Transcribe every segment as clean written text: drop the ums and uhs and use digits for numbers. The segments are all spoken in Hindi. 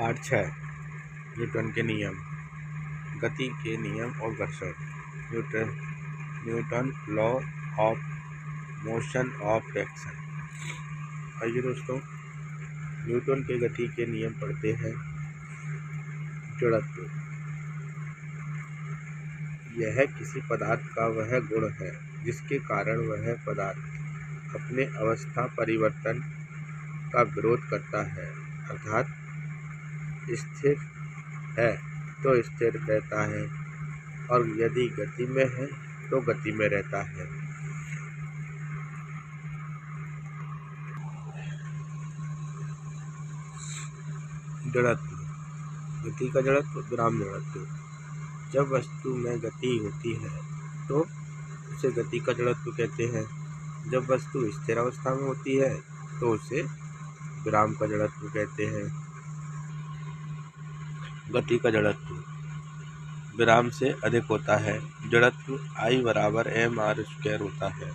पाठ 6 न्यूटन के नियम, गति के नियम और घर्षण। Newton law of motion of fraction. आइए दोस्तों, न्यूटन के गति के नियम पढ़ते हैं। जड़त्व, यह किसी पदार्थ का वह गुण है जिसके कारण वह पदार्थ अपने अवस्था परिवर्तन का विरोध करता है, अर्थात स्थिर है तो स्थिर रहता है और यदि गति में है तो गति में रहता है। जड़त्व, गति का जड़त्व, विराम जड़त्व। जब वस्तु में गति होती है तो उसे गति का जड़त्व कहते हैं। जब वस्तु स्थिर अवस्था में होती है तो उसे विराम का जड़त्व कहते हैं। गति का जड़त्व विराम से अधिक होता है। जड़त्व I = mr² होता है।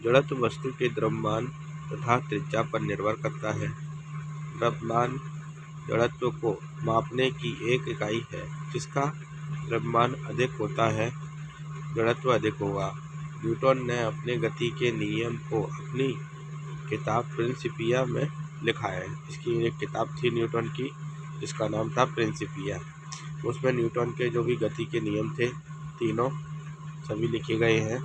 जड़त्व वस्तु के द्रव्यमान तथा त्रिज्या पर निर्भर करता है। द्रव्यमान जड़त्व को मापने की एक इकाई है। जिसका द्रव्यमान अधिक होता है, जड़त्व अधिक होगा। न्यूटन ने अपने गति के नियम को अपनी किताब प्रिंसिपिया में लिखा है। इसकी एक किताब थी न्यूटन की, जिसका नाम था प्रिंसिपिया। उसमें न्यूटन के जो भी गति के नियम थे तीनों सभी लिखे गए हैं।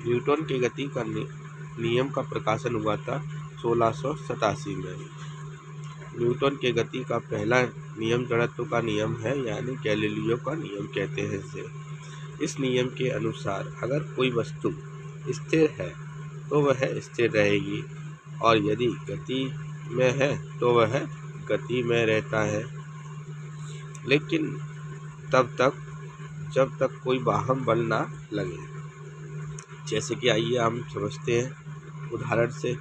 न्यूटन के गति का नियम का प्रकाशन हुआ था 1687 में। न्यूटन के गति का पहला नियम जड़त्व का नियम है, यानी गैलीलियो का नियम कहते हैं इसे। इस नियम के अनुसार अगर कोई वस्तु स्थिर है तो वह स्थिर रहेगी और यदि गति में है तो वह गति में रहता है, लेकिन तब तक जब तक कोई बाह्य बल ना लगे। जैसे कि आइए हम समझते हैं उदाहरण से।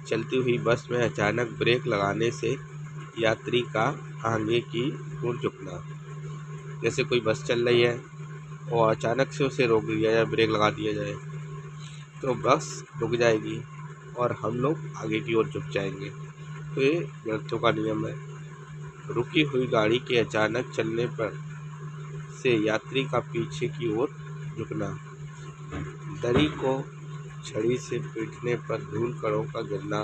चलती हुई बस में अचानक ब्रेक लगाने से यात्री का आगे की ओर झुकना। जैसे कोई बस चल रही है और अचानक से उसे रोक दिया जाए, ब्रेक लगा दिया जाए, तो बस रुक जाएगी और हम लोग आगे की ओर झुक जाएंगे। तो ये जड़त्व का नियम है। रुकी हुई गाड़ी के अचानक चलने पर से यात्री का पीछे की ओर झुकना। दरी को छड़ी से पीटने पर धूल कणों का गिरना।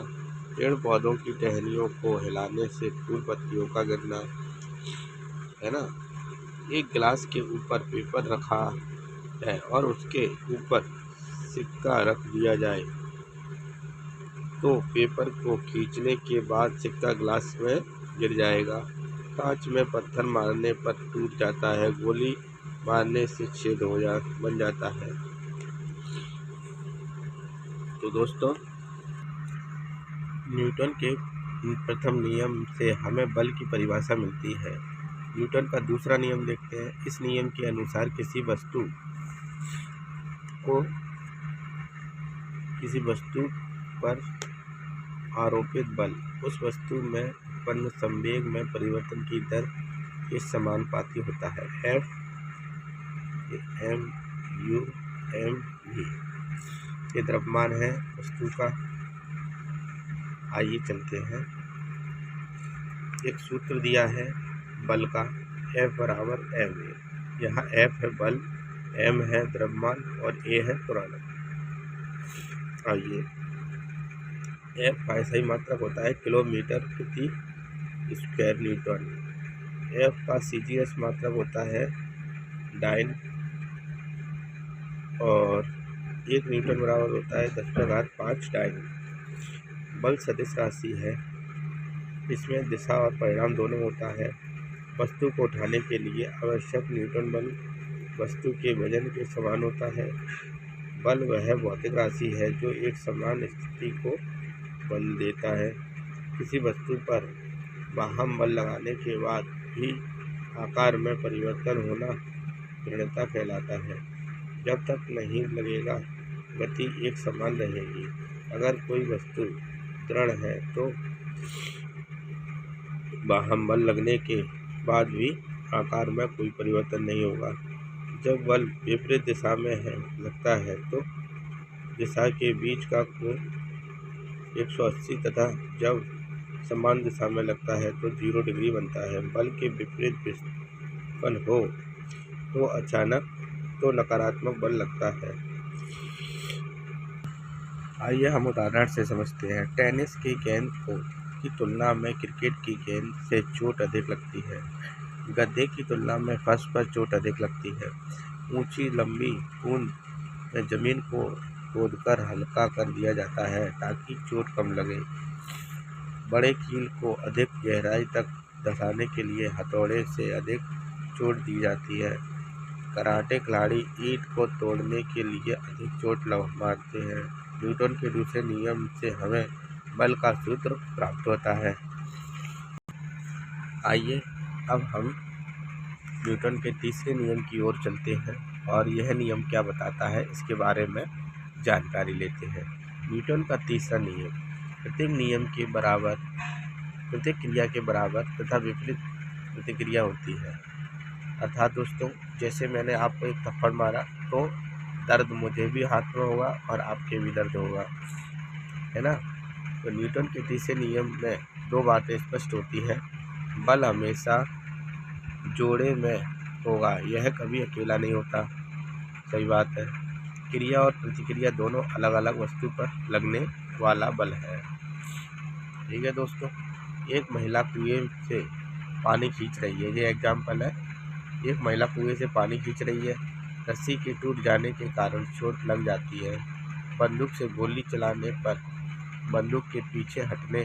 पेड़ पौधों की टहनियों को हिलाने से फूल पत्तियों का गिरना, है ना। एक गिलास के ऊपर पेपर रखा है और उसके ऊपर सिक्का रख दिया जाए तो पेपर को खींचने के बाद सिक्का गिलास में गिर जाएगा। कांच में पत्थर मारने पर टूट जाता है, गोली मारने से छेद बन जाता है। तो दोस्तों, न्यूटन के प्रथम नियम से हमें बल की परिभाषा मिलती है। न्यूटन का दूसरा नियम देखते हैं। इस नियम के अनुसार किसी वस्तु पर आरोपित बल उस वस्तु में उत्पन्न संवेग में परिवर्तन की दर के समानुपाती होता है। F/m/u/v ये द्रव्यमान है वस्तु का। आइए चलते हैं। एक सूत्र दिया है बल का, F = ma। यहाँ F है बल, m है द्रव्यमान और a है त्वरण। आइए, F का सही मात्रक होता है किलोमीटर प्रति स्क्वायर न्यूटन। F का CGS मात्रक होता है डाइन और 1 न्यूटन बराबर होता है 10⁵ डाइन। बल सदिश राशि है। इसमें दिशा और परिमाण दोनों होता है। वस्तु को उठाने के लिए आवश्यक न्यूटन बल वस्तु के वजन के समान होता है। बल वह भौतिक राशि है जो एक समान स्थिति को बल देता है। किसी वस्तु पर बाह्य बल लगाने के बाद भी आकार में परिवर्तन होना दृढ़ता कहलाता है। जब तक नहीं लगेगा गति एक समान रहेगी। अगर कोई वस्तु दृढ़ है तो बाह्य बल लगने के बाद भी आकार में कोई परिवर्तन नहीं होगा। जब बल विपरीत दिशा में लगता है तो दिशा के बीच का कोण 180 तथा जब समान दिशा में लगता है तो 0 डिग्री बनता है। बल के विपरीत विस्थापन हो तो अचानक तो नकारात्मक बल लगता है। आइए हम उदाहरण से समझते हैं। टेनिस की गेंद की तुलना में क्रिकेट की गेंद से चोट अधिक लगती है। गड्ढे की तुलना में फर्श पर चोट अधिक लगती है। ऊंची लंबी बूंद में जमीन को खोदकर हल्का कर दिया जाता है ताकि चोट कम लगे। बड़े कील को अधिक गहराई तक धंसाने के लिए हथौड़े से अधिक चोट दी जाती है। कराटे खिलाड़ी ईंट को तोड़ने के लिए अधिक चोट मारते हैं। न्यूटन के दूसरे नियम से हमें बल का सूत्र प्राप्त होता है। आइए अब हम न्यूटन के तीसरे नियम की ओर चलते हैं और यह नियम क्या बताता है इसके बारे में जानकारी लेते हैं। न्यूटन का तीसरा नियम, प्रत्येक नियम के बराबर प्रत्येक क्रिया के बराबर तथा विपरीत प्रतिक्रिया होती है। अर्थात दोस्तों, जैसे मैंने आपको एक थप्पड़ मारा तो दर्द मुझे भी हाथ में होगा और आपके भी दर्द होगा, है ना। तो न्यूटन के तीसरे नियम में दो बातें स्पष्ट होती है। बल हमेशा जोड़े में होगा, यह कभी अकेला नहीं होता। सही बात है। क्रिया और प्रतिक्रिया दोनों अलग अलग वस्तु पर लगने वाला बल है। ठीक है दोस्तों, एक महिला कुएं से पानी खींच रही है। ये एग्जाम्पल है। एक महिला कुएं से पानी खींच रही है। रस्सी के टूट जाने के कारण चोट लग जाती है। बंदूक से गोली चलाने पर बंदूक के पीछे हटने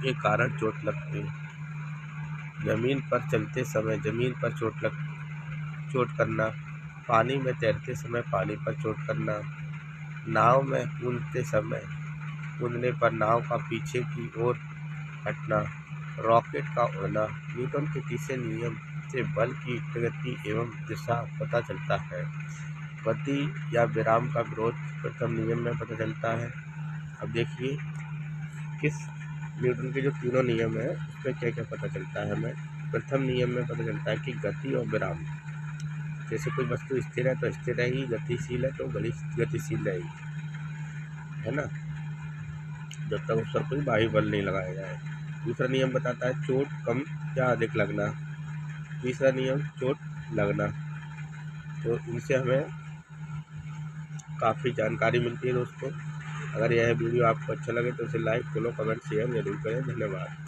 के कारण चोट लगती है। जमीन पर चलते समय जमीन पर चोट करना। पानी में तैरते समय पानी पर चोट करना। नाव में कूदने पर नाव का पीछे की ओर हटना। रॉकेट का उड़ना। न्यूटन के तीसरे नियम से बल की प्रगति एवं दिशा पता चलता है। गति या विराम का विरोध प्रथम नियम में पता चलता है। अब देखिए न्यूटन के जो तीनों नियम है उसमें क्या क्या पता चलता है हमें। प्रथम नियम में पता चलता है कि गति और विराम, जैसे कोई वस्तु स्थिर है तो स्थिर रहेगी, गतिशील है तो गतिशील रहेगी, है ना, जब तक उस पर कोई बाह्य बल नहीं लगाया जाए। दूसरा नियम बताता है चोट कम या अधिक लगना। तीसरा नियम चोट लगना। तो इनसे हमें काफ़ी जानकारी मिलती है दोस्तों। अगर यह वीडियो आपको अच्छा लगे तो इसे लाइक, फॉलो, कमेंट, शेयर जरूर करें। धन्यवाद।